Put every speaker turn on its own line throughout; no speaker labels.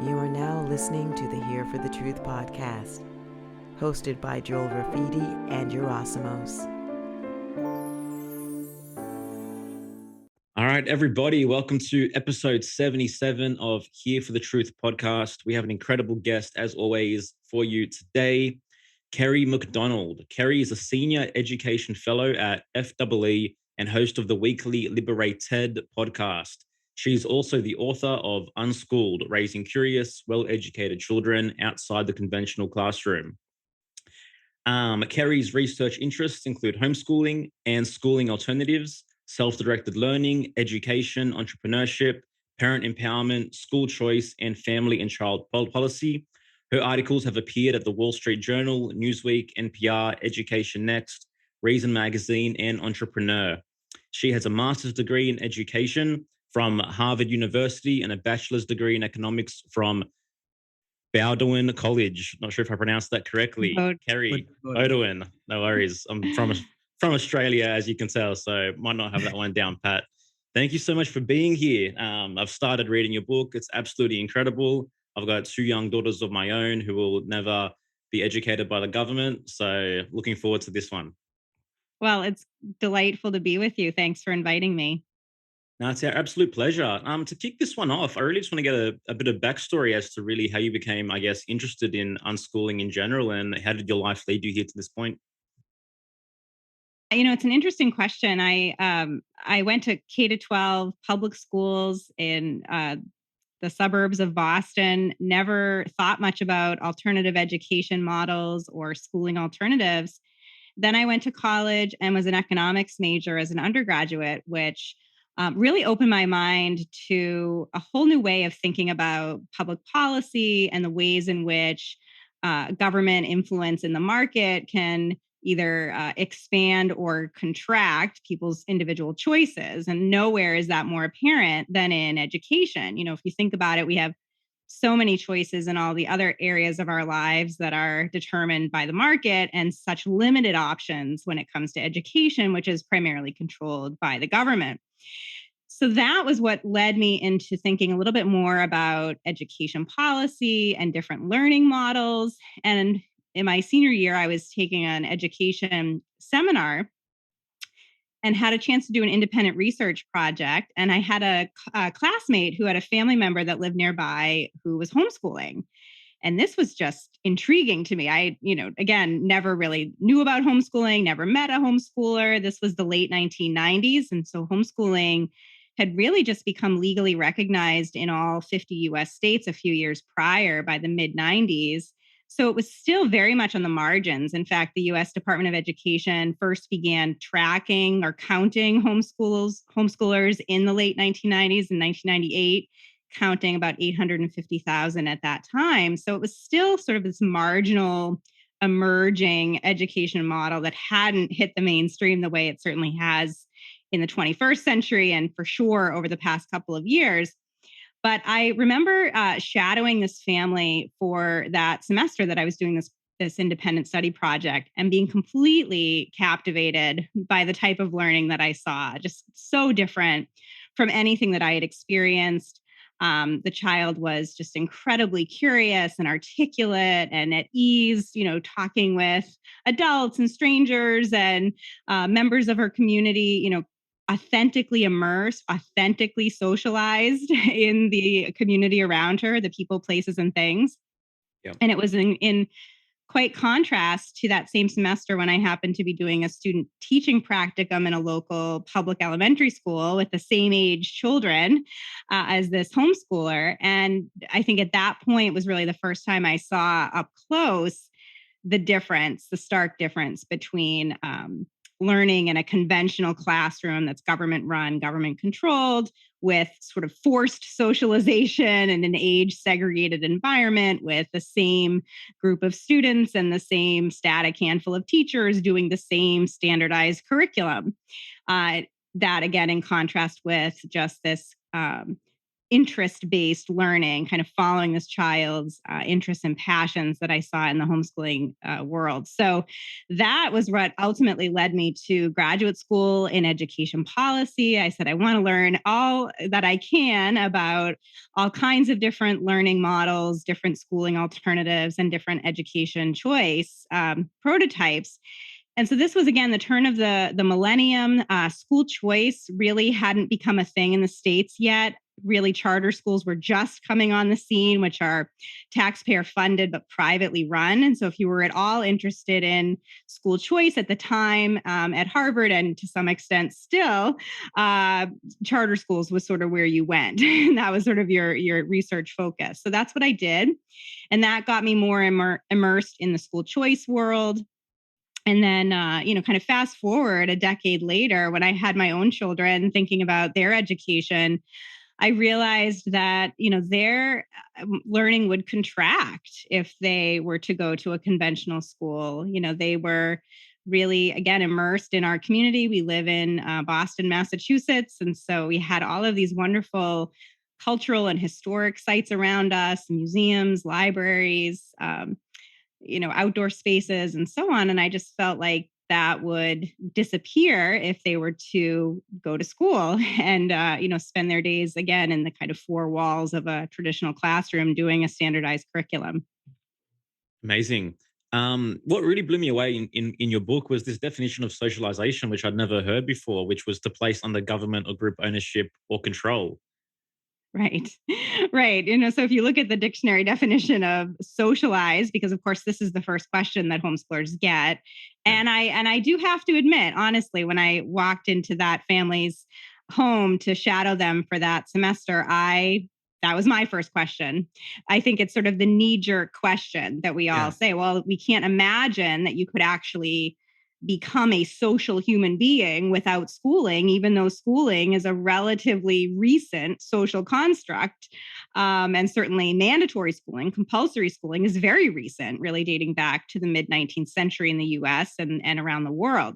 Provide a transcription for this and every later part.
You are now listening to the Here for the Truth podcast, hosted by Joel Rafidi and Yerasimos.
All right, everybody, welcome to episode 77 of Here for the Truth podcast. We have an incredible guest, as always, for you today, Kerry McDonald. Kerry is a senior education fellow at FEE and host of the weekly Liberated podcast. She's also the author of Unschooled, Raising Curious, Well-Educated Children Outside the Conventional Classroom. Kerry's research interests include homeschooling and schooling alternatives, self-directed learning, education, entrepreneurship, parent empowerment, school choice, and family and child policy. Her articles have appeared at the Wall Street Journal, Newsweek, NPR, Education Next, Reason Magazine, and Entrepreneur. She has a master's degree in education from Harvard University and a bachelor's degree in economics from Bowdoin College. Not sure if I pronounced that correctly. Kerry, Bowdoin. No worries. I'm from Australia, as you can tell, so might not have that one down pat. Thank you so much for being here. I've started reading your book. It's absolutely incredible. I've got two young daughters of my own who will never be educated by the government. So looking forward to this one.
Well, it's delightful to be with you. Thanks for inviting me.
No, it's our absolute pleasure. To kick this one off, I really just want to get a bit of backstory as to really how you became, I guess, interested in unschooling in general, and how did your life lead you here to this point?
You know, it's an interesting question. I went to K-12 public schools in the suburbs of Boston, never thought much about alternative education models or schooling alternatives. Then I went to college and was an economics major as an undergraduate, which really opened my mind to a whole new way of thinking about public policy and the ways in which government influence in the market can either expand or contract people's individual choices. And nowhere is that more apparent than in education. You know, if you think about it, we have so many choices in all the other areas of our lives that are determined by the market, and such limited options when it comes to education, which is primarily controlled by the government. So that was what led me into thinking a little bit more about education policy and different learning models. And in my senior year, I was taking an education seminar and had a chance to do an independent research project. And I had a classmate who had a family member that lived nearby who was homeschooling. And this was just intriguing to me. I, again, never really knew about homeschooling, never met a homeschooler. This was the late 1990s. And so homeschooling had really just become legally recognized in all 50 US states a few years prior by the mid 90s. So it was still very much on the margins. In fact, the US Department of Education first began tracking or counting homeschoolers in the late 1990s and 1998, counting about 850,000 at that time. So it was still sort of this marginal emerging education model that hadn't hit the mainstream the way it certainly has in the 21st century, and for sure over the past couple of years. But I remember shadowing this family for that semester that I was doing this independent study project, and being completely captivated by the type of learning that I saw, just so different from anything that I had experienced. The child was just incredibly curious and articulate and at ease, talking with adults and strangers and members of her community, authentically immersed, authentically socialized in the community around her, the people, places, and things.
Yep.
And it was in quite contrast to that same semester when I happened to be doing a student teaching practicum in a local public elementary school with the same age children as this homeschooler. And I think at that point was really the first time I saw up close the stark difference between learning in a conventional classroom that's government run, government controlled, with sort of forced socialization in an age segregated environment with the same group of students and the same static handful of teachers doing the same standardized curriculum. That again, in contrast with just this interest-based learning, kind of following this child's interests and passions that I saw in the homeschooling world. So that was what ultimately led me to graduate school in education policy. I said, I want to learn all that I can about all kinds of different learning models, different schooling alternatives, and different education choice prototypes. And so this was, again, the turn of the millennium. School choice really hadn't become a thing in the States yet. Really, charter schools were just coming on the scene, which are taxpayer funded but privately run. And so if you were at all interested in school choice at the time at Harvard, and to some extent still, charter schools was sort of where you went. And that was sort of your research focus. So that's what I did. And that got me more immersed in the school choice world. And then, kind of fast forward a decade later, when I had my own children, thinking about their education, I realized that, their learning would contract if they were to go to a conventional school. They were really, again, immersed in our community. We live in Boston, Massachusetts. And so we had all of these wonderful cultural and historic sites around us, museums, libraries, outdoor spaces and so on. And I just felt like that would disappear if they were to go to school and, spend their days again in the kind of four walls of a traditional classroom doing a standardized curriculum.
Amazing. What really blew me away in your book was this definition of socialization, which I'd never heard before, which was to place under government or group ownership or control.
Right. Right. So if you look at the dictionary definition of socialize, because of course this is the first question that homeschoolers get.
Yeah.
And I do have to admit, honestly, when I walked into that family's home to shadow them for that semester, that was my first question. I think it's sort of the knee-jerk question that we all say, well, we can't imagine that you could actually become a social human being without schooling, even though schooling is a relatively recent social construct. And certainly mandatory schooling, compulsory schooling is very recent, really dating back to the mid-19th century in the US and around the world.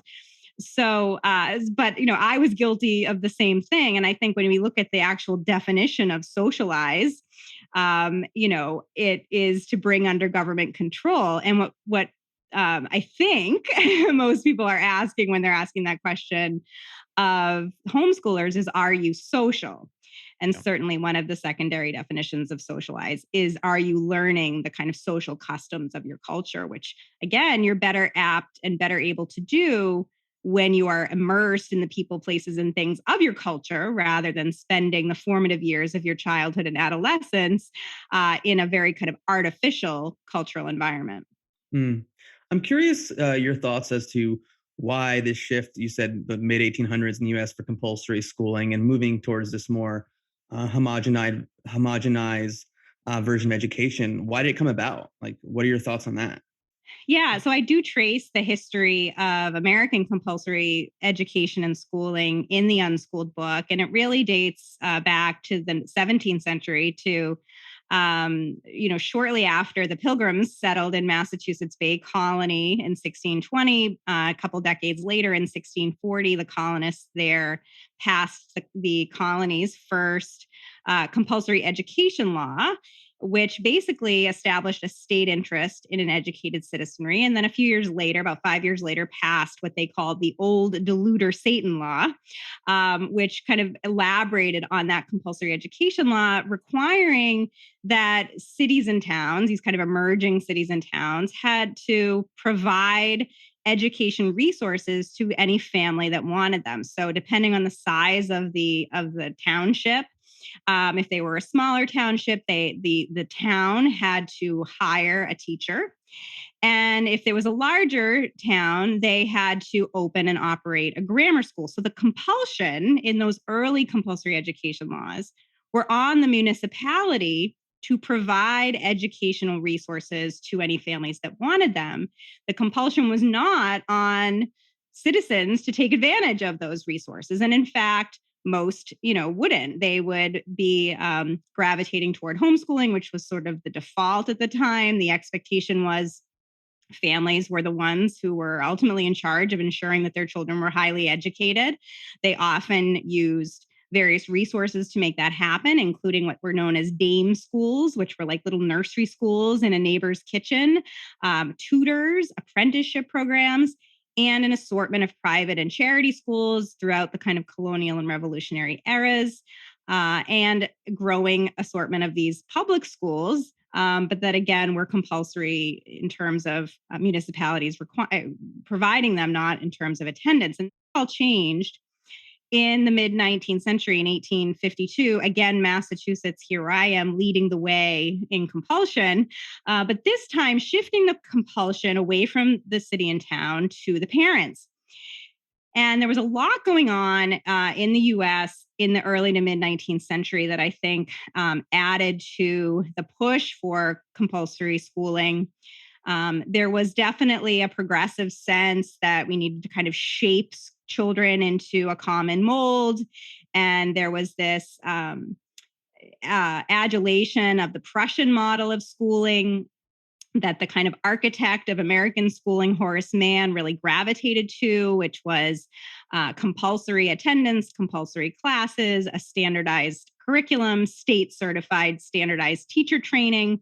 So, but, I was guilty of the same thing. And I think when we look at the actual definition of socialize, it is to bring under government control. And what I think most people are asking when they're asking that question of homeschoolers is, are you social? And certainly one of the secondary definitions of socialize is, are you learning the kind of social customs of your culture, which again, you're better apt and better able to do when you are immersed in the people, places, and things of your culture, rather than spending the formative years of your childhood and adolescence in a very kind of artificial cultural environment.
I'm curious your thoughts as to why this shift, you said the mid 1800s in the US for compulsory schooling and moving towards this more homogenized version of education. Why did it come about? Like, what are your thoughts on that?
Yeah, so I do trace the history of American compulsory education and schooling in the Unschooled book, and it really dates back to the 17th century to shortly after the Pilgrims settled in Massachusetts Bay Colony in 1620. A couple decades later, in 1640, the colonists there passed the colony's first compulsory education law, which basically established a state interest in an educated citizenry. And then a few years later, about 5 years later, passed what they called the Old Deluder Satan Law, which kind of elaborated on that compulsory education law, requiring that cities and towns, these kind of emerging cities and towns, had to provide education resources to any family that wanted them. So depending on the size of the township, if they were a smaller township, the town had to hire a teacher. And if there was a larger town, they had to open and operate a grammar school. So the compulsion in those early compulsory education laws were on the municipality to provide educational resources to any families that wanted them. The compulsion was not on citizens to take advantage of those resources. And in fact, most, wouldn't. They would be gravitating toward homeschooling, which was sort of the default at the time. The expectation was families were the ones who were ultimately in charge of ensuring that their children were highly educated. They often used various resources to make that happen, including what were known as dame schools, which were like little nursery schools in a neighbor's kitchen, tutors, apprenticeship programs, and an assortment of private and charity schools throughout the kind of colonial and revolutionary eras, and growing assortment of these public schools, but that again were compulsory in terms of municipalities providing them, not in terms of attendance. And that all changed in the mid 19th century. In 1852, again, Massachusetts, here I am leading the way in compulsion, but this time shifting the compulsion away from the city and town to the parents. And there was a lot going on in the US in the early to mid 19th century that I think added to the push for compulsory schooling. There was definitely a progressive sense that we needed to kind of shape children into a common mold. And there was this adulation of the Prussian model of schooling that the kind of architect of American schooling, Horace Mann, really gravitated to, which was compulsory attendance, compulsory classes, a standardized curriculum, state certified standardized teacher training,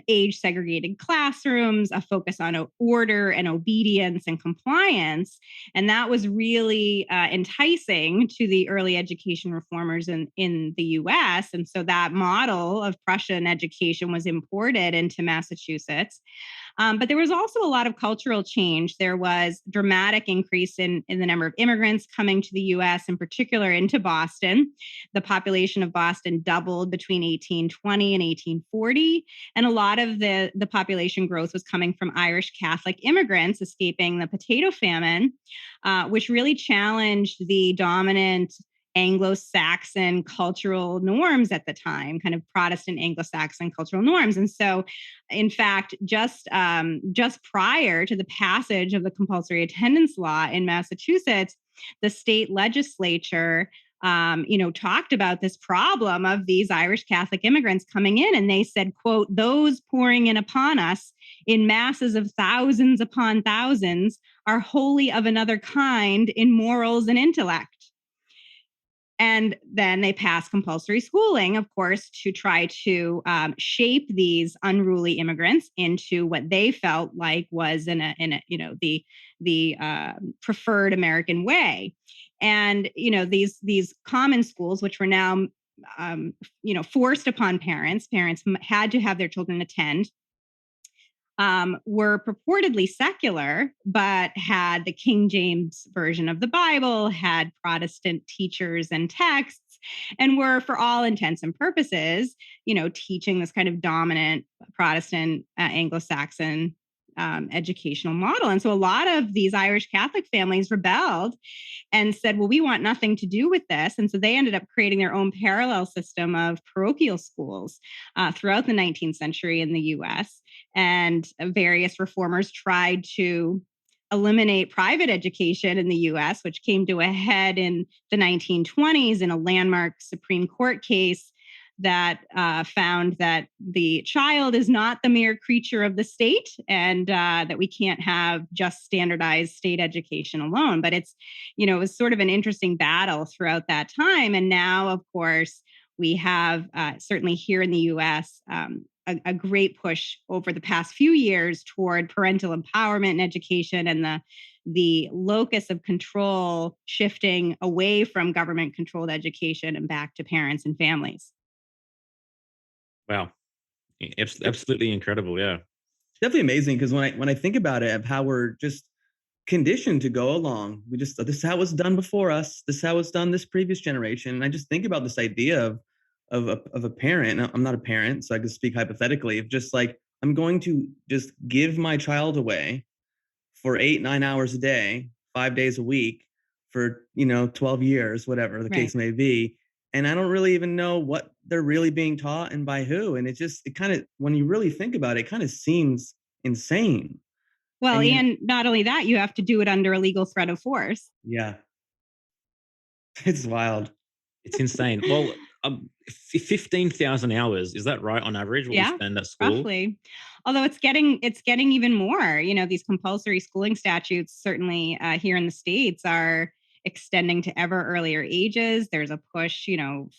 age segregated classrooms, a focus on order and obedience and compliance. And that was really enticing to the early education reformers in the US. And so that model of Prussian education was imported into Massachusetts. But there was also a lot of cultural change. There was dramatic increase in the number of immigrants coming to the US, in particular into Boston. The population of Boston doubled between 1820 and 1840. And a lot of the population growth was coming from Irish Catholic immigrants escaping the potato famine, which really challenged the dominant Anglo-Saxon cultural norms at the time, kind of Protestant Anglo-Saxon cultural norms. And so, in fact, just prior to the passage of the compulsory attendance law in Massachusetts, the state legislature talked about this problem of these Irish Catholic immigrants coming in, and they said, quote, "Those pouring in upon us in masses of thousands upon thousands are wholly of another kind in morals and intellect." And then they passed compulsory schooling, of course, to try to shape these unruly immigrants into what they felt like was the preferred American way. And these common schools, which were now forced upon parents had to have their children attend, were purportedly secular, but had the King James version of the Bible, had Protestant teachers and texts, and were, for all intents and purposes, teaching this kind of dominant Protestant Anglo-Saxon educational model. And so a lot of these Irish Catholic families rebelled and said, well, we want nothing to do with this. And so they ended up creating their own parallel system of parochial schools throughout the 19th century in the US. And various reformers tried to eliminate private education in the US, which came to a head in the 1920s in a landmark Supreme Court case that found that the child is not the mere creature of the state, and that we can't have just standardized state education alone. But it was sort of an interesting battle throughout that time. And now, of course, we have certainly here in the US, a great push over the past few years toward parental empowerment in education, and the locus of control shifting away from government-controlled education and back to parents and families.
Wow. Absolutely incredible. Yeah.
Definitely amazing, because when I think about it, of how we're just conditioned to go along, this is how it's done before us. This is how it's done this previous generation. And I just think about this idea of a parent. I'm not a parent, so I can speak hypothetically, of just like, I'm going to just give my child away for 8-9 hours a day, 5 days a week for 12 years, whatever the case may be. And I don't really even know what they're really being taught and by who. And it kind of, when you really think about it, it kind of seems insane.
Well, and not only that, you have to do it under a legal threat of force.
Yeah. It's wild.
It's insane. Well, 15,000 hours, is that right, on average, what we spend at school?
Roughly. Although it's getting even more. These compulsory schooling statutes, certainly here in the States, are extending to ever earlier ages. There's a push,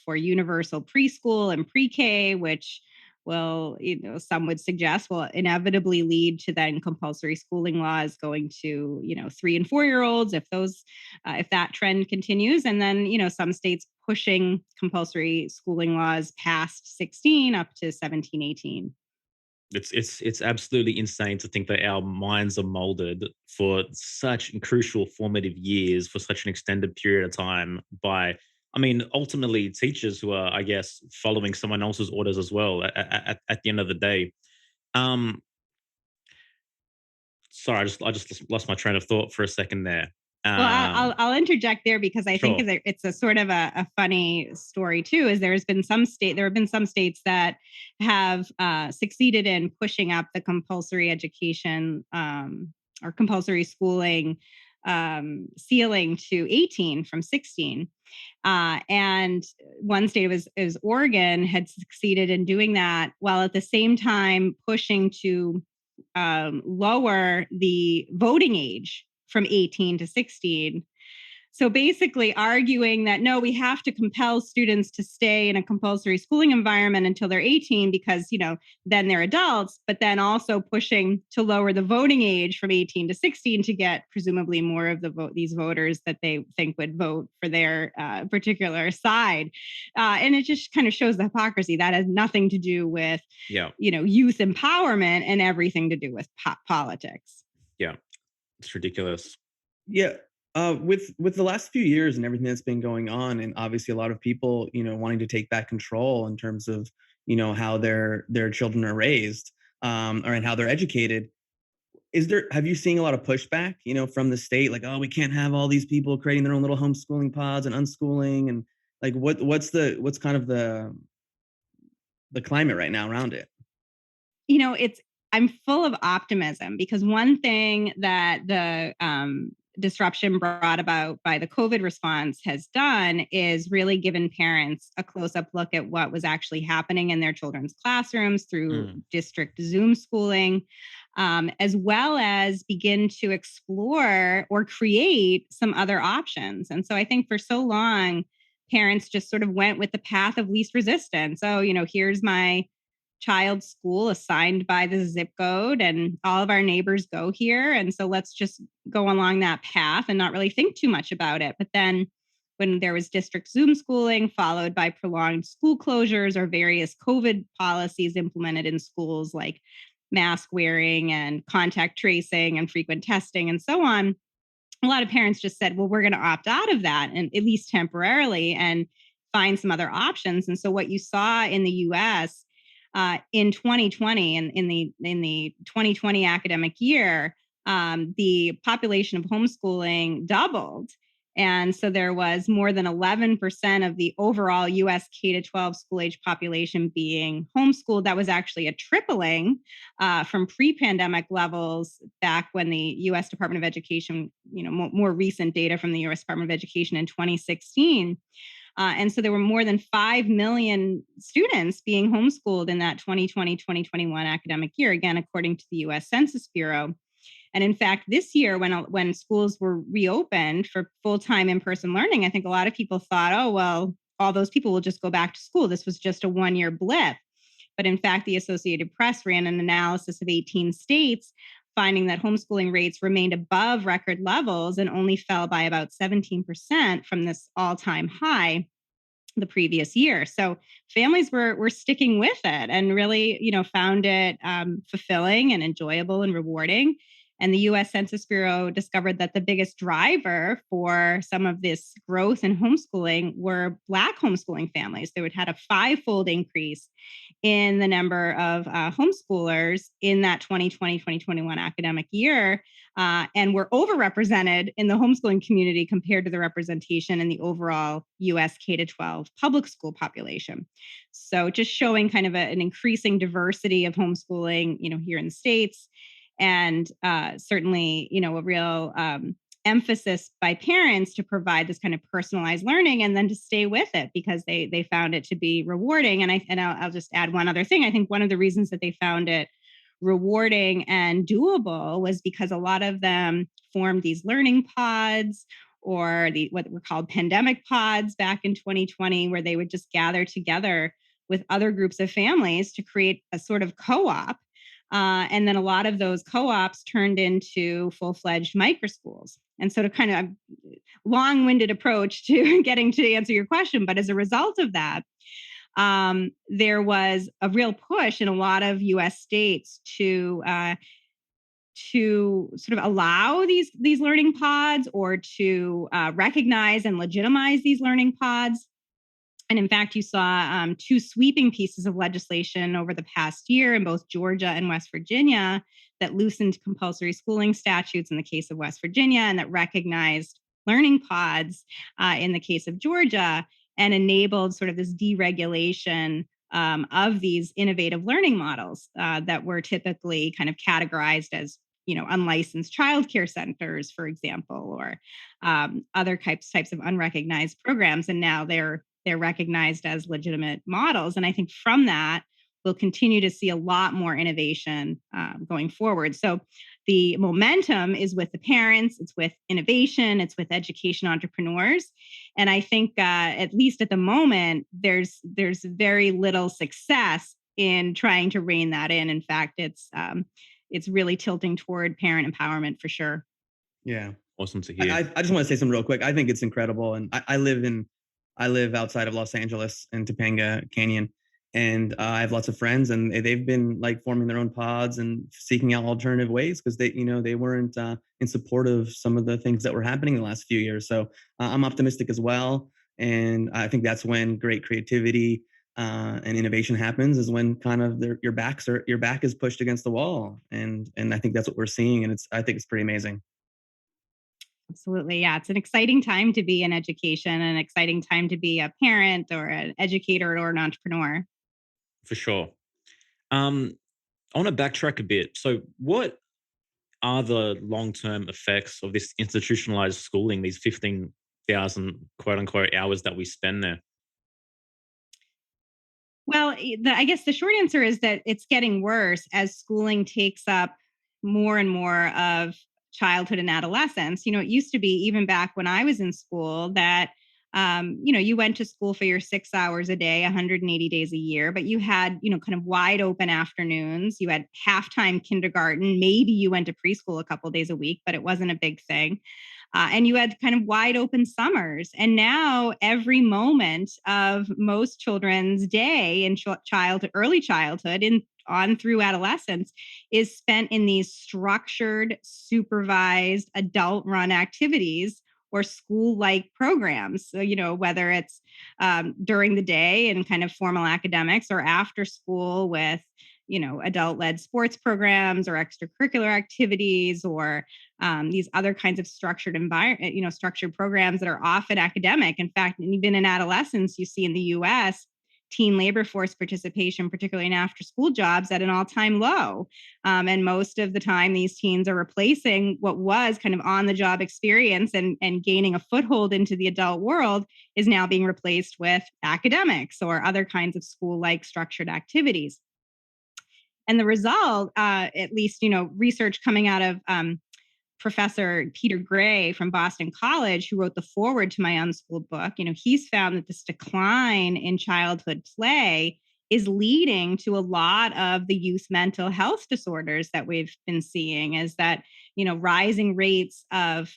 for universal preschool and pre-K, which will, some would suggest will inevitably lead to then compulsory schooling laws going to, 3 and 4 year olds if that trend continues. And then, some states pushing compulsory schooling laws past 16 up to 17, 18.
It's absolutely insane to think that our minds are molded for such crucial formative years for such an extended period of time by, I mean, ultimately teachers who are, I guess, following someone else's orders as well at the end of the day. Um, Sorry, I just lost my train of thought for a second there.
Well, I'll interject there because I think
Sure.
it's a sort of a funny story too. There have been some states that have succeeded in pushing up the compulsory education or compulsory schooling ceiling to 18 from 16. And one state was Oregon had succeeded in doing that while at the same time pushing to lower the voting age from 18 to 16. So basically arguing that, no, we have to compel students to stay in a compulsory schooling environment until they're 18 because, then they're adults, but then also pushing to lower the voting age from 18 to 16 to get presumably more of these voters that they think would vote for their particular side. And it just kind of shows the hypocrisy. That has nothing to do with,
Yeah.
Youth empowerment and everything to do with politics.
Yeah. It's ridiculous.
Yeah. With the last few years and everything that's been going on, and obviously a lot of people, wanting to take back control in terms of, how their children are raised, and how they're educated. Have you seen a lot of pushback, from the state, like, oh, we can't have all these people creating their own little homeschooling pods and unschooling, and like what's kind of the climate right now around it?
I'm full of optimism because one thing that the disruption brought about by the COVID response has done is really given parents a close-up look at what was actually happening in their children's classrooms through district Zoom schooling, as well as begin to explore or create some other options. And so I think for so long, parents just sort of went with the path of least resistance. Oh, here's my child's school assigned by the zip code and all of our neighbors go here. And so let's just go along that path and not really think too much about it. But then when there was district Zoom schooling followed by prolonged school closures or various COVID policies implemented in schools like mask wearing and contact tracing and frequent testing and so on, a lot of parents just said, well, we're going to opt out of that and at least temporarily and find some other options. And so what you saw in the US in 2020 and in the 2020 academic year, the population of homeschooling doubled. And so there was more than 11% of the overall US K-12 school age population being homeschooled. That was actually a tripling from pre-pandemic levels back when the US Department of Education, more recent data from the US Department of Education in 2016. And so there were more than 5 million students being homeschooled in that 2020-2021 academic year, again, according to the US Census Bureau. And in fact, this year, when schools were reopened for full-time in-person learning, I think a lot of people thought, oh, well, all those people will just go back to school. This was just a one-year blip. But in fact, the Associated Press ran an analysis of 18 states, finding that homeschooling rates remained above record levels and only fell by about 17% from this all-time high the previous year. So families were sticking with it and really, found it fulfilling and enjoyable and rewarding. And the US Census Bureau discovered that the biggest driver for some of this growth in homeschooling were Black homeschooling families. They had a 5-fold increase in the number of homeschoolers in that 2020-2021 academic year, and were overrepresented in the homeschooling community compared to the representation in the overall US K-12 public school population. So just showing kind of an increasing diversity of homeschooling, here in the States. And certainly, a real emphasis by parents to provide this kind of personalized learning and then to stay with it because they found it to be rewarding. And I'll just add one other thing. I think one of the reasons that they found it rewarding and doable was because a lot of them formed these learning pods or what were called pandemic pods back in 2020, where they would just gather together with other groups of families to create a sort of co-op. And then a lot of those co-ops turned into full-fledged microschools. And so, to kind of long-winded approach to getting to answer your question, but as a result of that, there was a real push in a lot of U.S. states to sort of allow these learning pods, or to recognize and legitimize these learning pods. And in fact, you saw two sweeping pieces of legislation over the past year in both Georgia and West Virginia that loosened compulsory schooling statutes in the case of West Virginia, and that recognized learning pods in the case of Georgia, and enabled sort of this deregulation of these innovative learning models that were typically kind of categorized as, unlicensed childcare centers, for example, or other types of unrecognized programs. And now they're recognized as legitimate models. And I think from that, we'll continue to see a lot more innovation going forward. So the momentum is with the parents, it's with innovation, it's with education entrepreneurs. And I think at least at the moment, there's very little success in trying to rein that in. In fact, it's really tilting toward parent empowerment for sure.
Yeah.
Awesome to hear.
I just want to say something real quick. I think it's incredible. And I live outside of Los Angeles in Topanga Canyon, and I have lots of friends, and they've been like forming their own pods and seeking out alternative ways, because they weren't in support of some of the things that were happening in the last few years. So I'm optimistic as well. And I think that's when great creativity and innovation happens, is when kind of your back is pushed against the wall. And I think that's what we're seeing. And I think it's pretty amazing.
Absolutely. Yeah. It's an exciting time to be in education, and an exciting time to be a parent or an educator or an entrepreneur.
For sure. I want to backtrack a bit. So what are the long-term effects of this institutionalized schooling, these 15,000 quote unquote hours that we spend there?
Well, I guess the short answer is that it's getting worse as schooling takes up more and more of childhood and adolescence. It used to be, even back when I was in school, that you went to school for your 6 hours a day, 180 days a year, but you had, kind of wide open afternoons. You had halftime kindergarten. Maybe you went to preschool a couple days a week, but it wasn't a big thing. And you had kind of wide open summers. And now every moment of most children's day in early childhood on through adolescence is spent in these structured, supervised, adult-run activities or school-like programs. So, whether it's during the day in kind of formal academics, or after school with, adult-led sports programs or extracurricular activities, or these other kinds of structured structured programs that are often academic. In fact, even in adolescence, you see in the US, teen labor force participation, particularly in after-school jobs, at an all-time low. And most of the time, these teens are replacing what was kind of on-the-job experience, and gaining a foothold into the adult world is now being replaced with academics or other kinds of school-like structured activities. And the result, at least, research coming out of Professor Peter Gray from Boston College, who wrote the foreword to my Unschooled book, he's found that this decline in childhood play is leading to a lot of the youth mental health disorders that we've been seeing. Is that, rising rates of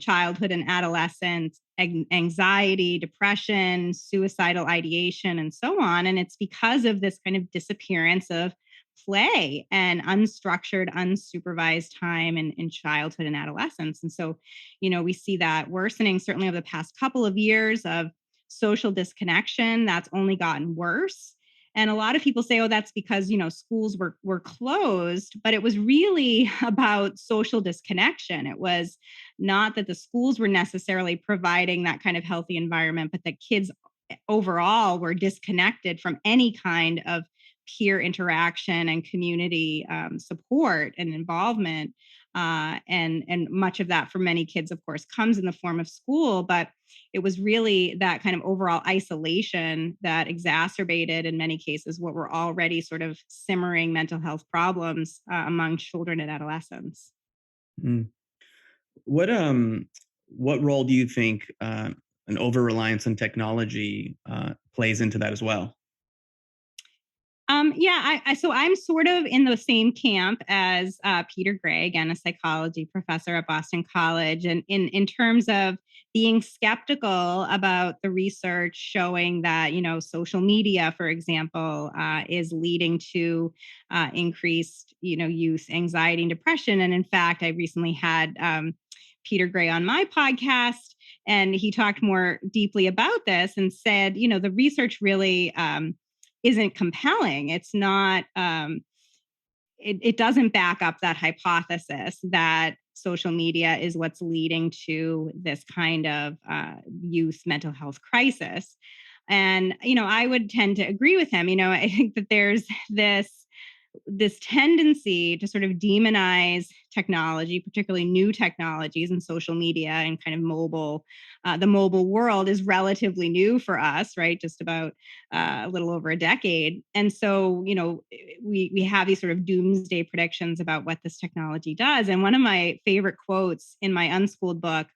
childhood and adolescent anxiety, depression, suicidal ideation, and so on. And it's because of this kind of disappearance of play and unstructured, unsupervised time in childhood and adolescence. And so, we see that worsening certainly over the past couple of years of social disconnection. That's only gotten worse. And a lot of people say, oh, that's because, schools were closed, but it was really about social disconnection. It was not that the schools were necessarily providing that kind of healthy environment, but that kids overall were disconnected from any kind of peer interaction and community support and involvement. And much of that for many kids, of course, comes in the form of school. But it was really that kind of overall isolation that exacerbated, in many cases, what were already sort of simmering mental health problems among children and adolescents.
Mm. What what role do you think an over-reliance on technology plays into that as well?
So I'm sort of in the same camp as Peter Gray, again, a psychology professor at Boston College, and in terms of being skeptical about the research showing that, social media, for example, is leading to increased, youth anxiety and depression. And in fact, I recently had Peter Gray on my podcast, and he talked more deeply about this and said, the research really isn't compelling. It's not, it doesn't back up that hypothesis that social media is what's leading to this kind of youth mental health crisis. And, I would tend to agree with him. I think that there's this tendency to sort of demonize technology, particularly new technologies and social media and kind of mobile. The mobile world is relatively new for us, right? Just about a little over a decade. And so, we have these sort of doomsday predictions about what this technology does. And one of my favorite quotes in my Unschooled book,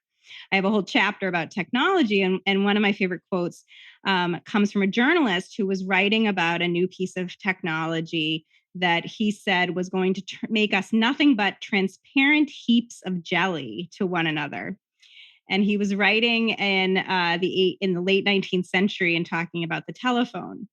I have a whole chapter about technology. And one of my favorite quotes comes from a journalist who was writing about a new piece of technology that he said was going to make us nothing but transparent heaps of jelly to one another. And he was writing in the late 19th century and talking about the telephone.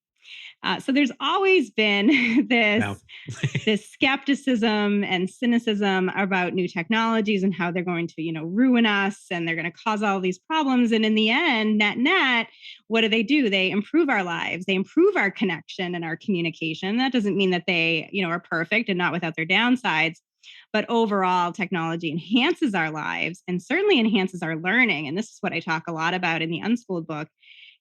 So there's always been this skepticism and cynicism about new technologies and how they're going to, ruin us and they're going to cause all these problems. And in the end, net, what do? They improve our lives. They improve our connection and our communication. That doesn't mean that they, are perfect and not without their downsides. But overall, technology enhances our lives and certainly enhances our learning. And this is what I talk a lot about in the Unschooled book,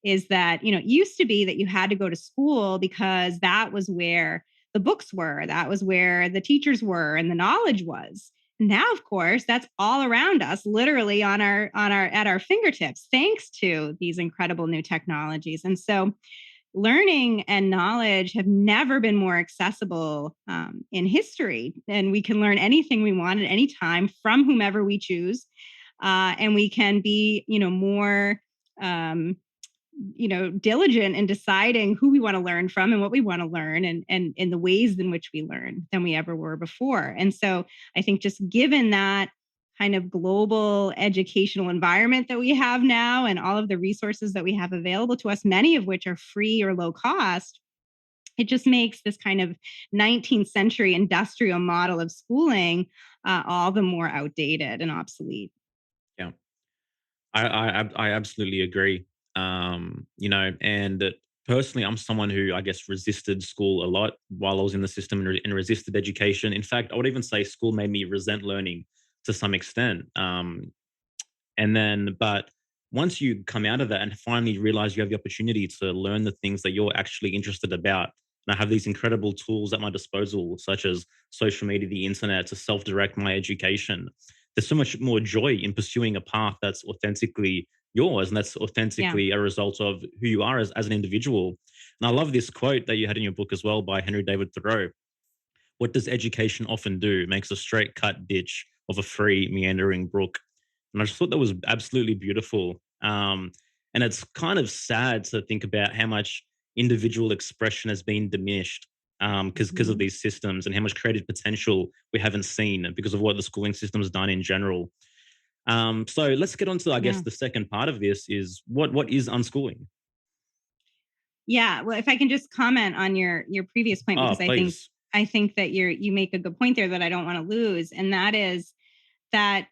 is that, it used to be that you had to go to school because that was where the books were, that was where the teachers were and the knowledge was. Now, of course, that's all around us, literally at our fingertips, thanks to these incredible new technologies. And so learning and knowledge have never been more accessible in history. And we can learn anything we want at any time from whomever we choose. And we can be, more diligent in deciding who we want to learn from and what we want to learn and in the ways in which we learn than we ever were before. And so I think just given that kind of global educational environment that we have now and all of the resources that we have available to us, many of which are free or low cost, it just makes this kind of 19th century industrial model of schooling all the more outdated and obsolete.
Yeah, I absolutely agree. And personally, I'm someone who I guess resisted school a lot while I was in the system and resisted education. In fact, I would even say school made me resent learning to some extent. But once you come out of that and finally realize you have the opportunity to learn the things that you're actually interested about, and I have these incredible tools at my disposal, such as social media, the internet, to self-direct my education. There's so much more joy in pursuing a path that's authentically yours and that's authentically a result of who you are as an individual. And I love this quote that you had in your book as well by Henry David Thoreau. What does education often do? It makes a straight cut ditch of a free meandering brook. And I just thought that was absolutely beautiful. And it's kind of sad to think about how much individual expression has been diminished because of these systems and how much creative potential we haven't seen because of what the schooling system has done in general. So let's get on to, I guess, the second part of this is what is unschooling?
Yeah, well, if I can just comment on your previous point, because
Please.
I think that you make a good point there that I don't want to lose, and that is that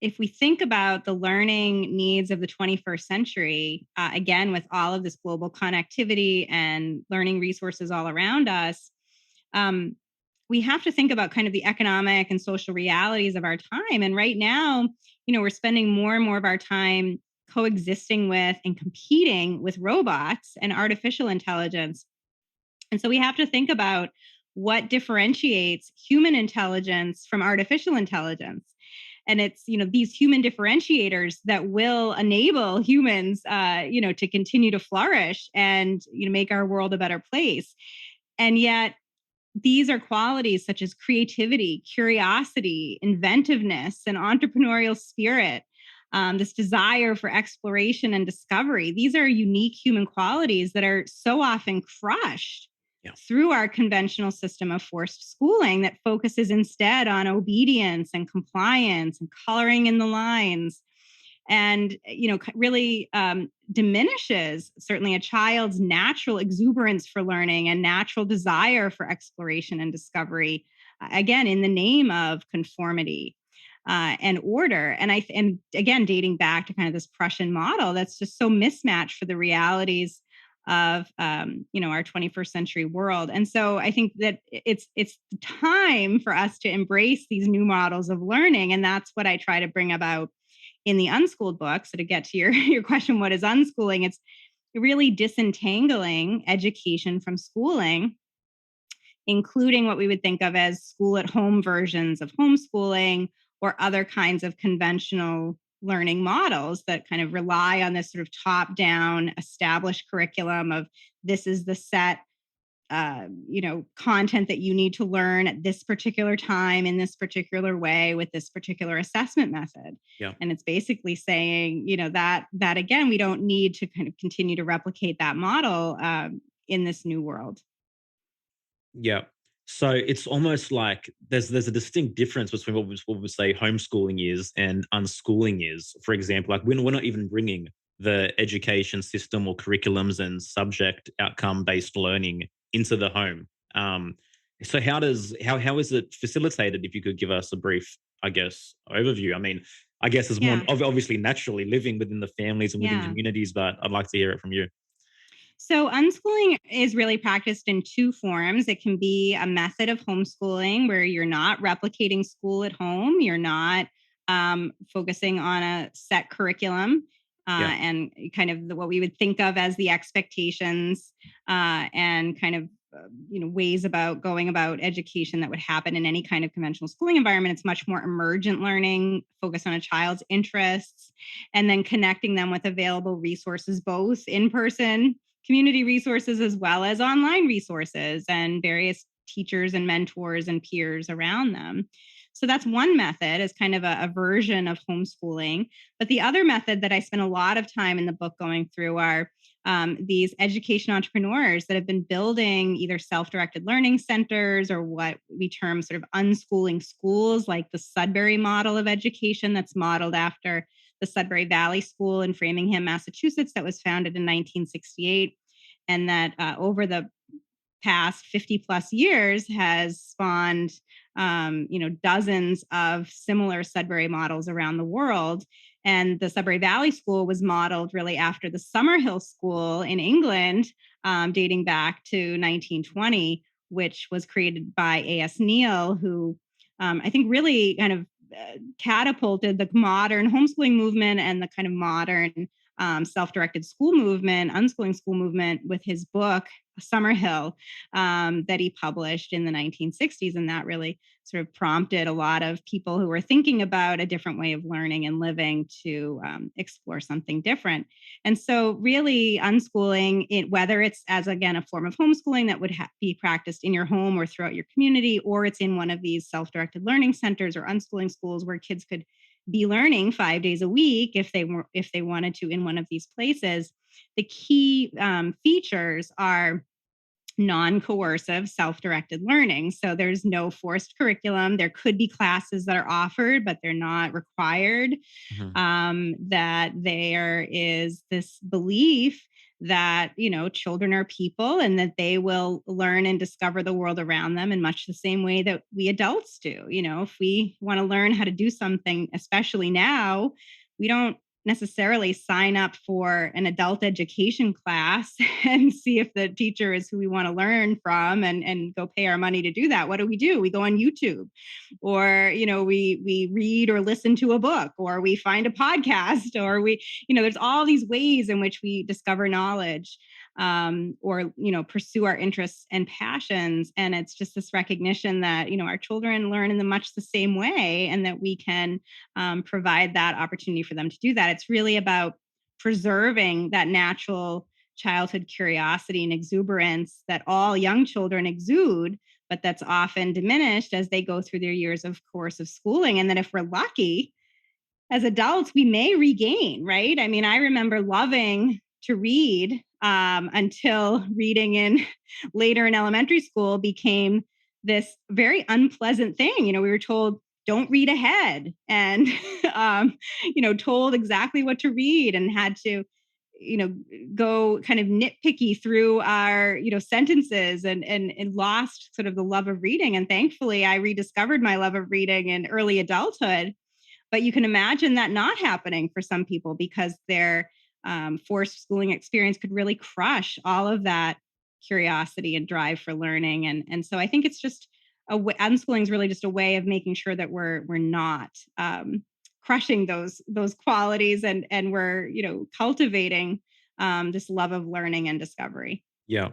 if we think about the learning needs of the 21st century, again, with all of this global connectivity and learning resources all around us, we have to think about kind of the economic and social realities of our time. And right now, we're spending more and more of our time coexisting with and competing with robots and artificial intelligence. And so we have to think about what differentiates human intelligence from artificial intelligence. And it's, these human differentiators that will enable humans, to continue to flourish and, make our world a better place. And yet these are qualities such as creativity, curiosity, inventiveness, and entrepreneurial spirit this desire for exploration and discovery. These are unique human qualities that are so often crushed through our conventional system of forced schooling that focuses instead on obedience and compliance and coloring in the lines, and really diminishes certainly a child's natural exuberance for learning and natural desire for exploration and discovery, again in the name of conformity and order. And again, dating back to kind of this Prussian model that's just so mismatched for the realities of our 21st century world. And so I think that it's time for us to embrace these new models of learning, and that's what I try to bring about in the Unschooled book. So to get to your question, what is unschooling? It's really disentangling education from schooling, including what we would think of as school at home versions of homeschooling or other kinds of conventional learning models that kind of rely on this sort of top-down established curriculum of this is the set content that you need to learn at this particular time in this particular way with this particular assessment method.
Yeah.
And it's basically saying, that again, we don't need to kind of continue to replicate that model in this new world.
Yeah. So it's almost like there's a distinct difference between what we say homeschooling is and unschooling is. For example, like we're not even bringing the education system or curriculums and subject outcome based learning into the home. So how is it facilitated? If you could give us a brief, I guess, overview. I mean, I guess it's more obviously naturally living within the families and within communities, but I'd like to hear it from you.
So unschooling is really practiced in two forms. It can be a method of homeschooling where you're not replicating school at home. You're not focusing on a set curriculum and kind of what we would think of as the expectations and kind of ways about going about education that would happen in any kind of conventional schooling environment. It's much more emergent learning, focused on a child's interests, and then connecting them with available resources, both in person community resources as well as online resources and various teachers and mentors and peers around them. So that's one method, is kind of a version of homeschooling. But the other method that I spend a lot of time in the book going through are these education entrepreneurs that have been building either self-directed learning centers or what we term sort of unschooling schools, like the Sudbury model of education that's modeled after the Sudbury Valley School in Framingham, Massachusetts, that was founded in 1968, and that over the past 50 plus years has spawned dozens of similar Sudbury models around the world. And the Sudbury Valley School was modeled really after the Summerhill School in England, dating back to 1920, which was created by A.S. Neal, who I think really kind of catapulted the modern homeschooling movement and the kind of modern self-directed school movement, unschooling school movement, with his book, Summerhill, that he published in the 1960s. And that really sort of prompted a lot of people who were thinking about a different way of learning and living to explore something different. And so really unschooling, whether it's as, again, a form of homeschooling that would be practiced in your home or throughout your community, or it's in one of these self-directed learning centers or unschooling schools where kids could be learning 5 days a week if they wanted to in one of these places. The key features are non-coercive, self-directed learning. So there's no forced curriculum. There could be classes that are offered, but they're not required. That there is this belief that, children are people and that they will learn and discover the world around them in much the same way that we adults do. If we want to learn how to do something, especially now, we don't necessarily sign up for an adult education class and see if the teacher is who we want to learn from and go pay our money to do that. What do? We go on YouTube, or, we read or listen to a book, or we find a podcast, or there's all these ways in which we discover knowledge or pursue our interests and passions. And it's just this recognition that our children learn in much the same way, and that we can provide that opportunity for them to do that. It's really about preserving that natural childhood curiosity and exuberance that all young children exude, but that's often diminished as they go through their years of coercive schooling. And then if we're lucky, as adults, we may regain, right? I mean, I remember loving to read until reading in later in elementary school became this very unpleasant thing. We were told, don't read ahead, and told exactly what to read, and had to go kind of nitpicky through our sentences, and lost sort of the love of reading. And thankfully I rediscovered my love of reading in early adulthood. But you can imagine that not happening for some people, because their forced schooling experience could really crush all of that curiosity and drive for learning. And so I think it's just unschooling is really just a way of making sure that we're not crushing those qualities, and we're cultivating this love of learning and discovery.
Yeah.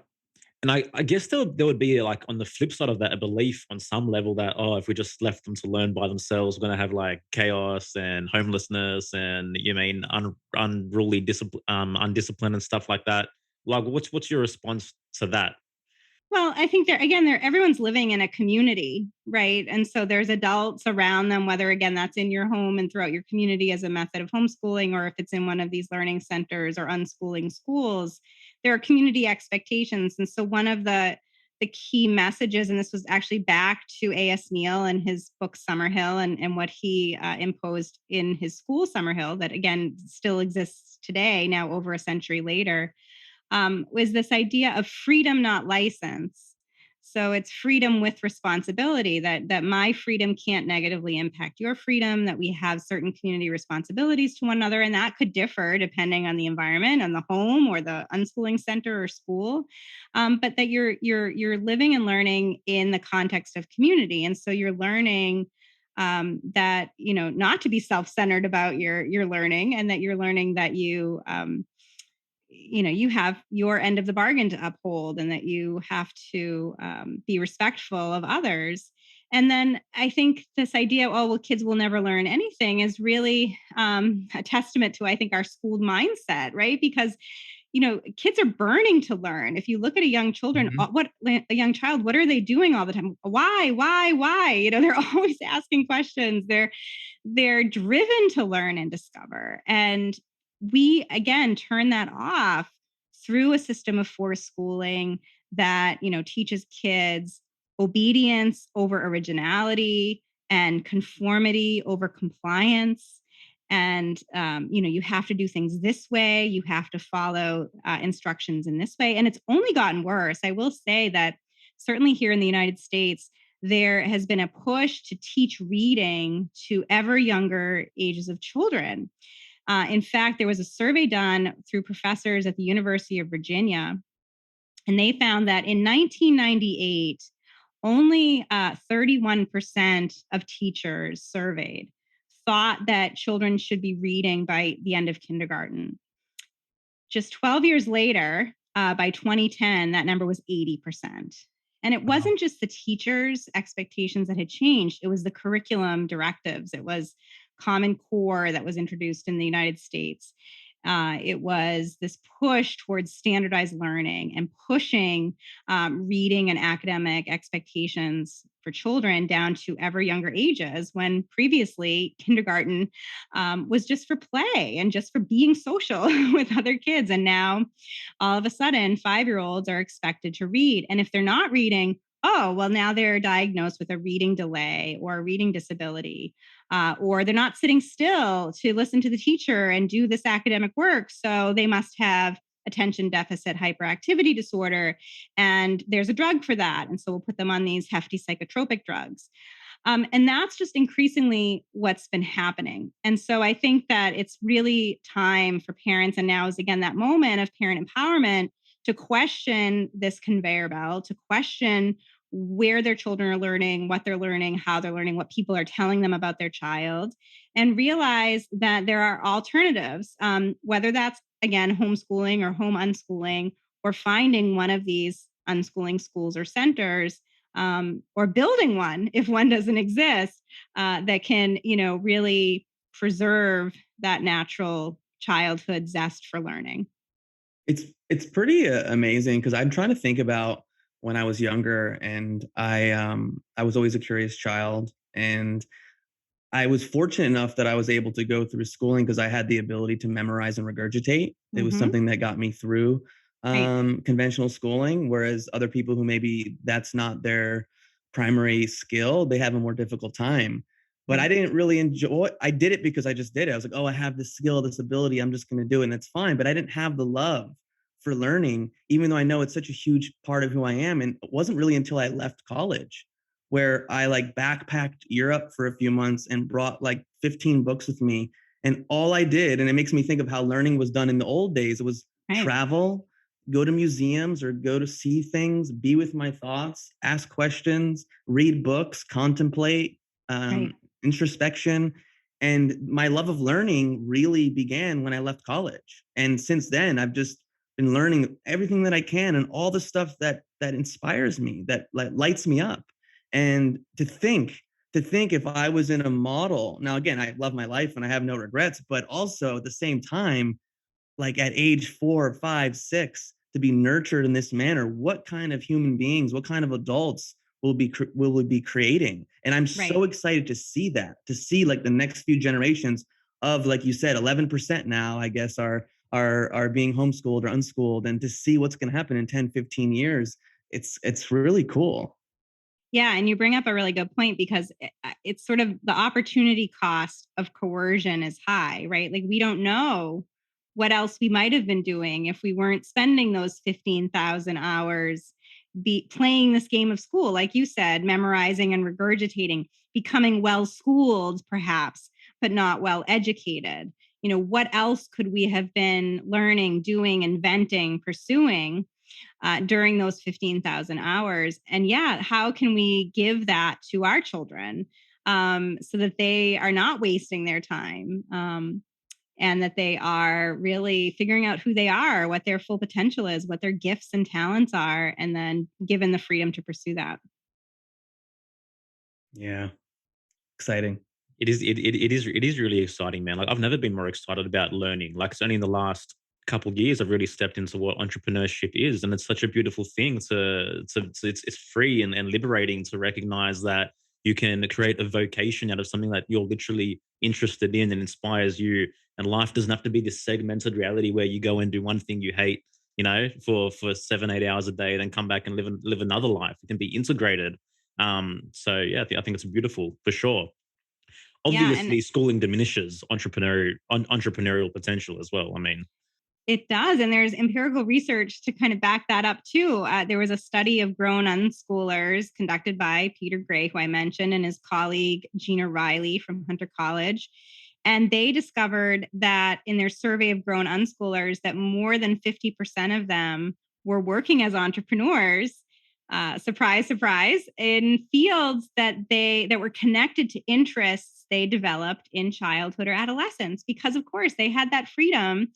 And I guess there would be, like, on the flip side of that, a belief on some level that, oh, if we just left them to learn by themselves, we're going to have like chaos and homelessness and, unruly undiscipline and stuff like that. Like, what's your response to that?
Well, I think everyone's living in a community, right? And so there's adults around them, whether again that's in your home and throughout your community as a method of homeschooling, or if it's in one of these learning centers or unschooling schools, there are community expectations. And so one of the key messages, and this was actually back to A.S. Neal and his book Summerhill, and what he imposed in his school Summerhill, that again still exists today, now over a century later, was this idea of freedom, not license. So it's freedom with responsibility, that my freedom can't negatively impact your freedom, that we have certain community responsibilities to one another. And that could differ depending on the environment and the home or the unschooling center or school. But that you're living and learning in the context of community. And so you're learning that, not to be self-centered about your learning, and that you're learning that you have your end of the bargain to uphold, and that you have to be respectful of others. And then I think this idea, oh, well, kids will never learn anything, is really a testament to, I think, our schooled mindset, right? Because kids are burning to learn. If you look at a young young child, what are they doing all the time? Why? They're always asking questions. They're driven to learn and discover. And we, again, turn that off through a system of forced schooling that, teaches kids obedience over originality and conformity over compliance. And, you have to do things this way. You have to follow instructions in this way. And it's only gotten worse. I will say that certainly here in the United States, there has been a push to teach reading to ever younger ages of children. In fact, there was a survey done through professors at the University of Virginia, and they found that in 1998, only 31% of teachers surveyed thought that children should be reading by the end of kindergarten. Just 12 years later, by 2010, that number was 80%. And it wasn't just the teachers' expectations that had changed, it was the curriculum directives. It was Common Core that was introduced in the United States. It was this push towards standardized learning and pushing reading and academic expectations for children down to ever younger ages, when previously kindergarten was just for play and just for being social with other kids. And now all of a sudden 5-year-olds are expected to read. And if they're not reading, oh, well, now they're diagnosed with a reading delay or a reading disability, or they're not sitting still to listen to the teacher and do this academic work. So they must have attention deficit hyperactivity disorder, and there's a drug for that. And so we'll put them on these hefty psychotropic drugs. And that's just increasingly what's been happening. And so I think that it's really time for parents, and now is again that moment of parent empowerment, to question this conveyor belt, to question where their children are learning, what they're learning, how they're learning, what people are telling them about their child, and realize that there are alternatives, whether that's, again, homeschooling or home unschooling, or finding one of these unschooling schools or centers, or building one if one doesn't exist, that can, really preserve that natural childhood zest for learning.
It's pretty amazing, because I'm trying to think about when I was younger, and I was always a curious child, and I was fortunate enough that I was able to go through schooling because I had the ability to memorize and regurgitate. It was something that got me through
Right.
conventional schooling, whereas other people who maybe that's not their primary skill, they have a more difficult time. But I
Right.
didn't really enjoy. I did it because I just did it. I was like, oh, I have this skill, this ability. I'm just going to do it, and that's fine. But I didn't have the love for learning, even though I know it's such a huge part of who I am. And it wasn't really until I left college where I like backpacked Europe for a few months and brought like 15 books with me. And all I did, and it makes me think of how learning was done in the old days, it was
Right.
travel, go to museums or go to see things, be with my thoughts, ask questions, read books, contemplate,
Right.
introspection. And my love of learning really began when I left college. And since then, I've just been learning everything that I can and all the stuff that inspires me, that like lights me up. And to think if I was in a model, now again, I love my life and I have no regrets, but also at the same time, like at age 4, 5, 6, to be nurtured in this manner, what kind of human beings, what kind of adults will we be creating? And I'm
Right.
so excited to see that, to see like the next few generations of, like you said, 11% now, I guess, are being homeschooled or unschooled, and to see what's going to happen in 10, 15 years. It's really cool.
Yeah, and you bring up a really good point because it's sort of the opportunity cost of coercion is high, right? Like we don't know what else we might have been doing if we weren't spending those 15,000 hours playing this game of school, like you said, memorizing and regurgitating, becoming well schooled perhaps, but not well educated. What else could we have been learning, doing, inventing, pursuing during those 15,000 hours? And yeah, how can we give that to our children so that they are not wasting their time and that they are really figuring out who they are, what their full potential is, what their gifts and talents are, and then given the freedom to pursue that.
Yeah, exciting.
It is really exciting, man. Like I've never been more excited about learning. Like it's only in the last couple of years I've really stepped into what entrepreneurship is, and it's such a beautiful thing it's free and liberating to recognize that you can create a vocation out of something that you're literally interested in and inspires you. And life doesn't have to be this segmented reality where you go and do one thing you hate, for 7, 8 hours a day, then come back and live another life. It can be integrated. So yeah, I think it's beautiful for sure.
Yeah, and
Obviously schooling diminishes entrepreneurial potential as well. I mean,
it does. And there's empirical research to kind of back that up too. There was a study of grown unschoolers conducted by Peter Gray, who I mentioned, and his colleague Gina Riley from Hunter College. And they discovered that in their survey of grown unschoolers, that more than 50% of them were working as entrepreneurs. Surprise, surprise, in fields that were connected to interests they developed in childhood or adolescence, because of course they had that freedom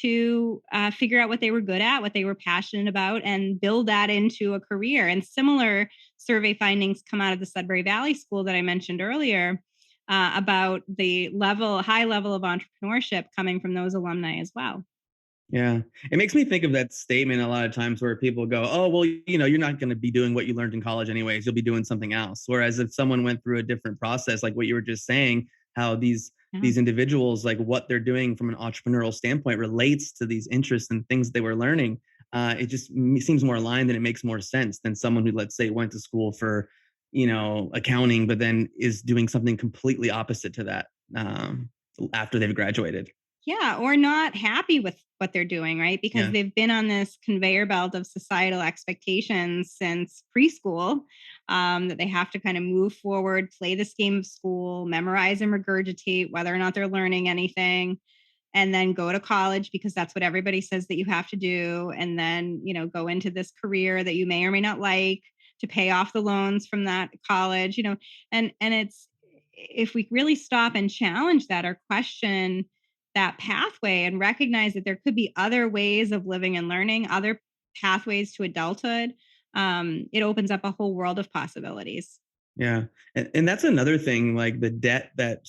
to figure out what they were good at, what they were passionate about, and build that into a career. And similar survey findings come out of the Sudbury Valley School that I mentioned earlier about the high level of entrepreneurship coming from those alumni as well.
Yeah. It makes me think of that statement a lot of times where people go, oh, well, you're not going to be doing what you learned in college anyways. You'll be doing something else. Whereas if someone went through a different process, like what you were just saying, how these
Yeah.
individuals, like what they're doing from an entrepreneurial standpoint relates to these interests and things they were learning, it just seems more aligned and it makes more sense than someone who, let's say, went to school for, accounting, but then is doing something completely opposite to that after they've graduated.
Yeah, or not happy with what they're doing, right? Because
Yeah.
they've been on this conveyor belt of societal expectations since preschool, that they have to kind of move forward, play this game of school, memorize and regurgitate whether or not they're learning anything, and then go to college because that's what everybody says that you have to do, and then go into this career that you may or may not like to pay off the loans from that college, and it's, if we really stop and challenge that or question that pathway and recognize that there could be other ways of living and learning, other pathways to adulthood, it opens up a whole world of possibilities.
Yeah. And that's another thing, like the debt that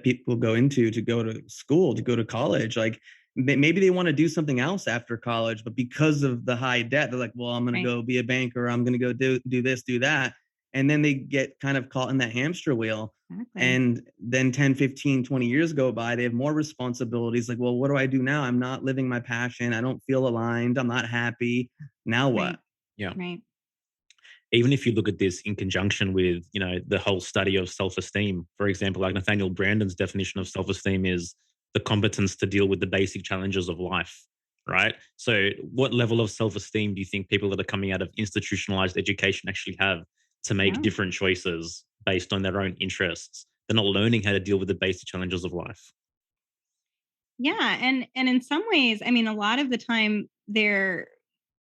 people go into to go to school, to go to college. Like maybe they want to do something else after college, but because of the high debt, they're like, well, I'm going to
Right.
go be a banker. I'm going to go do this, do that. and then they get kind of caught in that hamster wheel.
Exactly.
And then 10, 15, 20 years go by, they have more responsibilities. Like, well, what do I do now? I'm not living my passion. I don't feel aligned. I'm not happy. Now what?
Right.
Yeah.
Right.
Even if you look at this in conjunction with, the whole study of self-esteem, for example, like Nathaniel Brandon's definition of self-esteem is the competence to deal with the basic challenges of life, right? So what level of self-esteem do you think people that are coming out of institutionalized education actually have to make
Yeah.
different choices based on their own interests? They're not learning how to deal with the basic challenges of life.
Yeah, and in some ways, I mean, a lot of the time their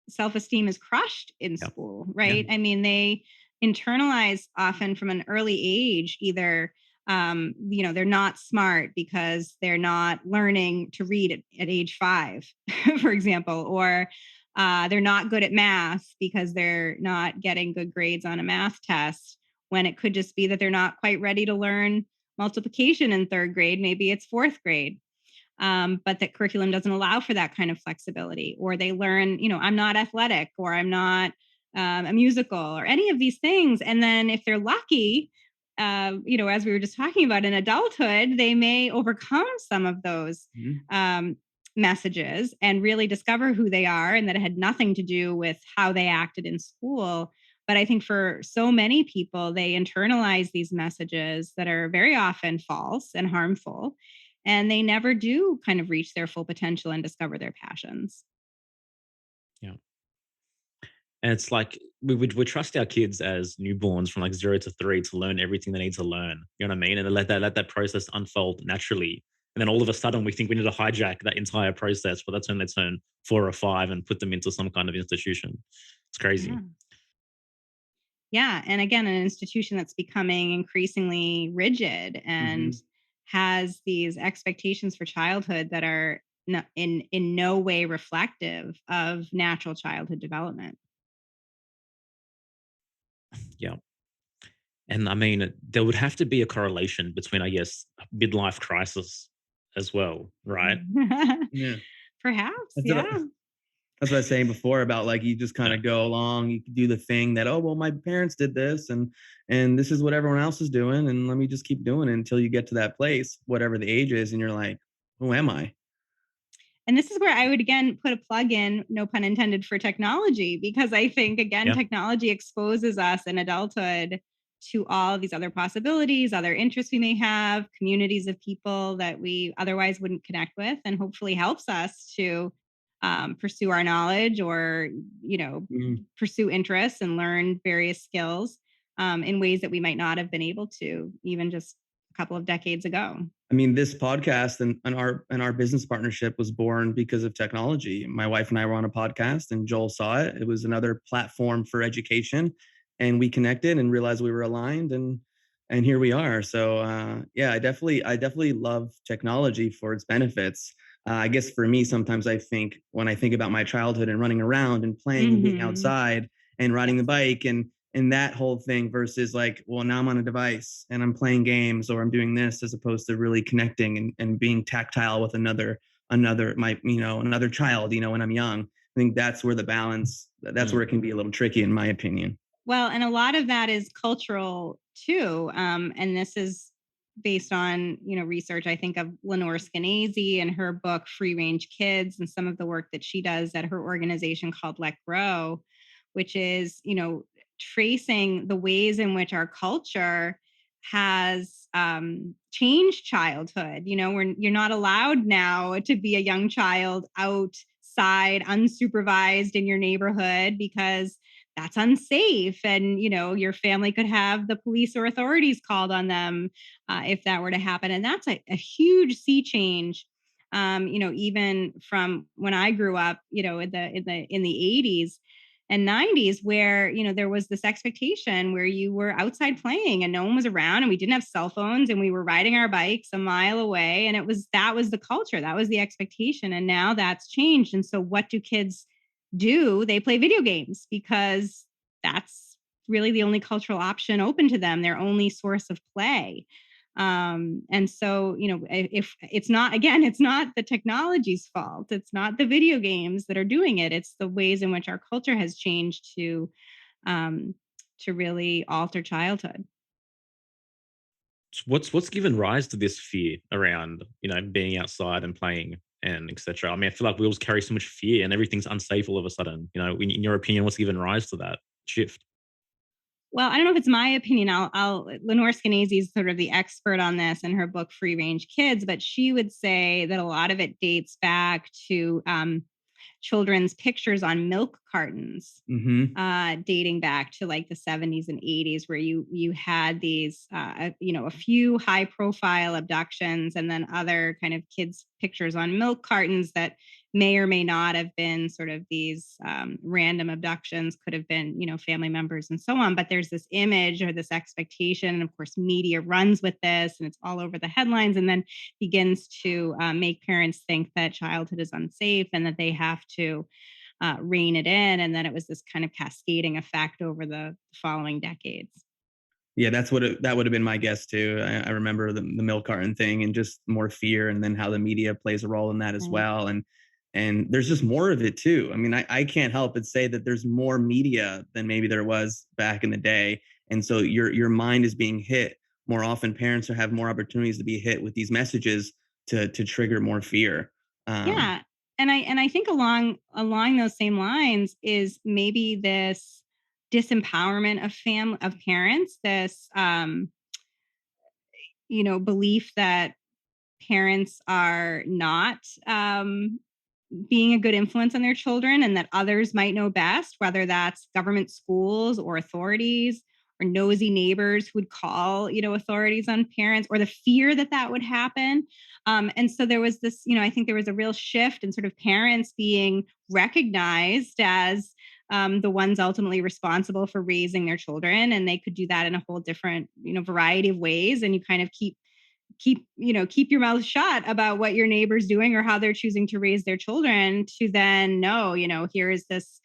self-esteem is crushed in
Yeah.
school, right? I mean, they internalize often from an early age, either they're not smart because they're not learning to read at age 5, for example, or they're not good at math because they're not getting good grades on a math test, when it could just be that they're not quite ready to learn multiplication in 3rd grade. Maybe it's 4th grade. But that curriculum doesn't allow for that kind of flexibility, or they learn, I'm not athletic, or I'm not a musical, or any of these things. And then if they're lucky, as we were just talking about in adulthood, they may overcome some of those messages and really discover who they are, and that it had nothing to do with how they acted in school. But I think for so many people, they internalize these messages that are very often false and harmful, and they never do kind of reach their full potential and discover their passions.
Yeah. And it's like we trust our kids as newborns from like 0 to 3 to learn everything they need to learn. You know what I mean? And let that process unfold naturally. And then all of a sudden we think we need to hijack that entire process, but that's when they turn 4 or 5 and put them into some kind of institution. It's crazy.
Yeah. Yeah. And again, an institution that's becoming increasingly rigid and has these expectations for childhood that are in no way reflective of natural childhood development.
Yeah. And I mean, there would have to be a correlation between, I guess, midlife crisis as well, right?
Yeah.
Perhaps.
That's
Yeah.
what that's what I was saying before about, like, you just kind
Yeah.
of go along, you do the thing that, oh, well, my parents did this, and this is what everyone else is doing, and let me just keep doing it until you get to that place, whatever the age is, and you're like, who am I?
And this is where I would again put a plug in, no pun intended, for technology, because I think, again,
Yeah.
technology exposes us in adulthood to all these other possibilities, other interests we may have, communities of people that we otherwise wouldn't connect with, and hopefully helps us to pursue our knowledge, or, pursue interests and learn various skills in ways that we might not have been able to even just a couple of decades ago.
I mean, this podcast and our business partnership was born because of technology. My wife and I were on a podcast, and Joel saw it. It was another platform for education, and we connected and realized we were aligned, and here we are. So yeah, I definitely love technology for its benefits. I guess for me, sometimes when I think about my childhood and running around and playing and being outside and riding the bike and that whole thing, versus like, well, now I'm on a device and I'm playing games, or I'm doing this, as opposed to really connecting and being tactile with another child, when I'm young. I think that's where that's where it can be a little tricky, in my opinion.
Well, and a lot of that is cultural too. And this is based on, research, I think, of Lenore Skenazy and her book, Free Range Kids, and some of the work that she does at her organization called Let Grow, which is, tracing the ways in which our culture has changed childhood. You're not allowed now to be a young child outside unsupervised in your neighborhood, because that's unsafe, and your family could have the police or authorities called on them if that were to happen. And that's a huge sea change, even from when I grew up, in the 80s and 90s, where there was this expectation where you were outside playing and no one was around, and we didn't have cell phones, and we were riding our bikes a mile away, and that was the culture, that was the expectation. And now that's changed. And so what do kids do? They play video games, because that's really the only cultural option open to them, their only source of play. And so, if it's not the technology's fault, it's not the video games that are doing it, it's the ways in which our culture has changed to to really alter childhood.
What's given rise to this fear around, being outside and playing and etc.? I mean, I feel like we always carry so much fear and everything's unsafe all of a sudden. In your opinion, what's given rise to that shift?
Well, I don't know if it's my opinion. Lenore Skenazy is sort of the expert on this in her book Free Range Kids, but she would say that a lot of it dates back to children's pictures on milk cartons, dating back to like the 70s and 80s, where you had these, a few high profile abductions and then other kind of kids' pictures on milk cartons that may or may not have been sort of these random abductions, could have been, family members and so on. But there's this image or this expectation. And of course, media runs with this and it's all over the headlines and then begins to make parents think that childhood is unsafe and that they have to rein it in. And then it was this kind of cascading effect over the following decades.
Yeah, that would have been my guess too. I remember the milk carton thing and just more fear, and then how the media plays a role in that as well. And there's just more of it too. I mean, I can't help but say that there's more media than maybe there was back in the day. And so your mind is being hit more often. Parents have more opportunities to be hit with these messages to trigger more fear.
Yeah. And I think along those same lines is maybe this disempowerment of parents, this belief that parents are not being a good influence on their children and that others might know best, whether that's government schools or authorities or nosy neighbors who would call, authorities on parents, or the fear that would happen. And so there was this, I think there was a real shift in sort of parents being recognized as the ones ultimately responsible for raising their children. And they could do that in a whole different, variety of ways. And you kind of keep your mouth shut about what your neighbor's doing or how they're choosing to raise their children, to then know, here is this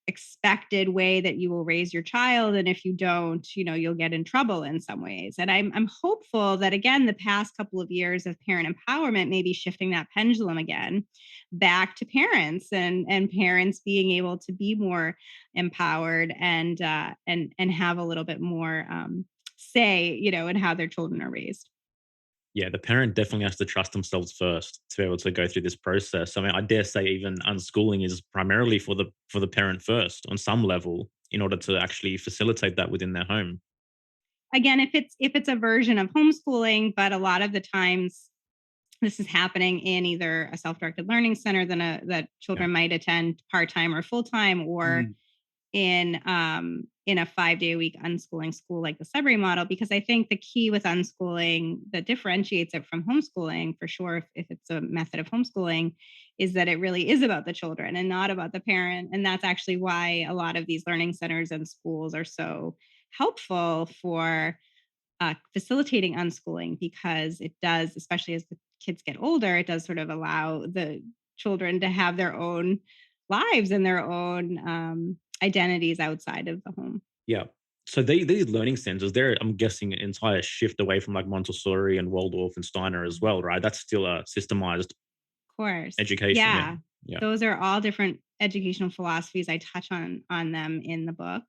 expected way that you will raise your child. And if you don't, you'll get in trouble in some ways. And I'm hopeful that, again, the past couple of years of parent empowerment may be shifting that pendulum again back to parents, and parents being able to be more empowered and have a little bit more say, in how their children are raised.
Yeah, the parent definitely has to trust themselves first to be able to go through this process. I mean, I dare say even unschooling is primarily for the parent first on some level, in order to actually facilitate that within their home.
Again, if it's a version of homeschooling, but a lot of the times this is happening in either a self-directed learning center that children might attend part-time or full-time, or in a 5-day-a-week unschooling school like the Sudbury model. Because I think the key with unschooling that differentiates it from homeschooling, for sure, if it's a method of homeschooling, is that it really is about the children and not about the parent. And that's actually why a lot of these learning centers and schools are so helpful for facilitating unschooling, because it does, especially as the kids get older, it does sort of allow the children to have their own lives and their own identities outside of the home.
Yeah. So these learning centers, they're, I'm guessing, an entire shift away from like Montessori and Waldorf and Steiner as well, right? That's still a systemized
Course.
education.
Yeah.
Yeah.
Those are all different educational philosophies. I touch on them in the book.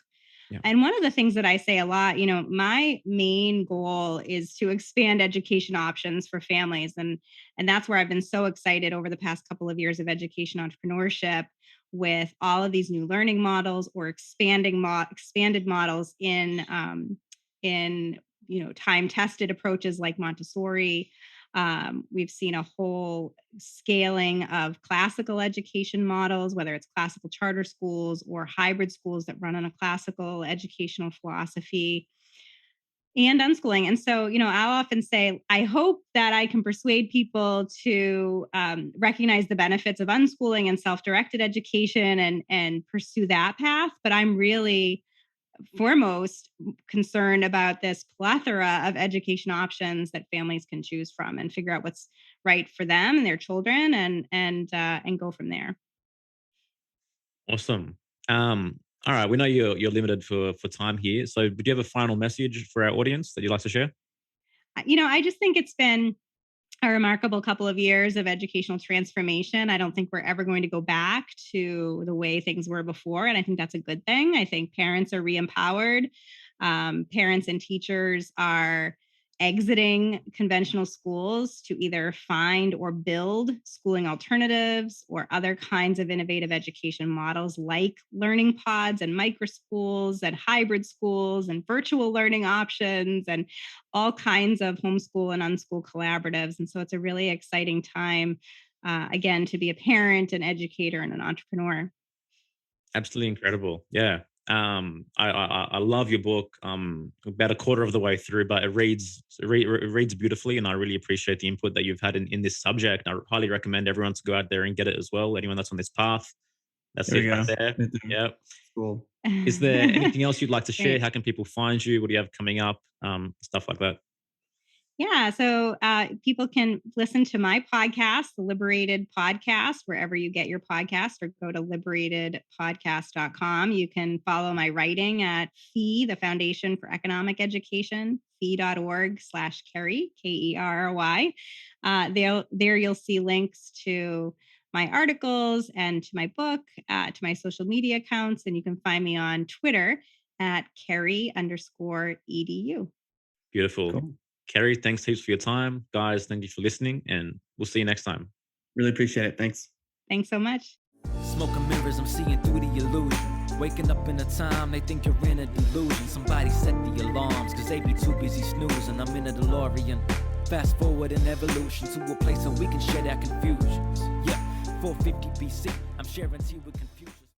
Yeah.
And one of the things that I say a lot, my main goal is to expand education options for families. And that's where I've been so excited over the past couple of years of education entrepreneurship, with all of these new learning models or expanded models in time tested approaches like Montessori. We've seen a whole scaling of classical education models, whether it's classical charter schools or hybrid schools that run on a classical educational philosophy, and unschooling. And so, I'll often say, I hope that I can persuade people to recognize the benefits of unschooling and self-directed education and pursue that path. But I'm really foremost concerned about this plethora of education options that families can choose from, and figure out what's right for them and their children, and go from there.
Awesome. All right. We know you're limited for time here. So do you have a final message for our audience that you'd like to share?
I just think it's been a remarkable couple of years of educational transformation. I don't think we're ever going to go back to the way things were before. And I think that's a good thing. I think parents are re-empowered. Parents and teachers are exiting conventional schools to either find or build schooling alternatives or other kinds of innovative education models like learning pods and micro schools and hybrid schools and virtual learning options and all kinds of homeschool and unschool collaboratives. And so it's a really exciting time, again, to be a parent, an educator, and an entrepreneur.
Absolutely incredible. Yeah. I love your book. About a quarter of the way through, but it reads beautifully, and I really appreciate the input that you've had in this subject. I highly recommend everyone to go out there and get it as well. Anyone that's on this path, that's it right there. Yeah.
Cool.
Is there anything else you'd like to share?
Great.
How can people find you? What do you have coming up? Stuff like that.
Yeah, so people can listen to my podcast, the Liberated Podcast, wherever you get your podcast, or go to liberatedpodcast.com. You can follow my writing at FEE, the Foundation for Economic Education, fee.org/Kerry, Kerry. There you'll see links to my articles and to my book, to my social media accounts, and you can find me on Twitter at Kerry_edu.
Beautiful.
Cool.
Kerry, thanks heaps for your time. Guys, thank you for listening, and we'll see you next time.
Really appreciate it. Thanks.
Thanks so much.
Smoking mirrors, I'm seeing through the illusion. Waking up in a time, they think you're in a delusion. Somebody set the alarms, cause they be too busy snoozing. I'm in a DeLorean, fast forward in evolution to a place where we can share our confusions. Yeah, 450 BC, I'm sharing tea with confusion.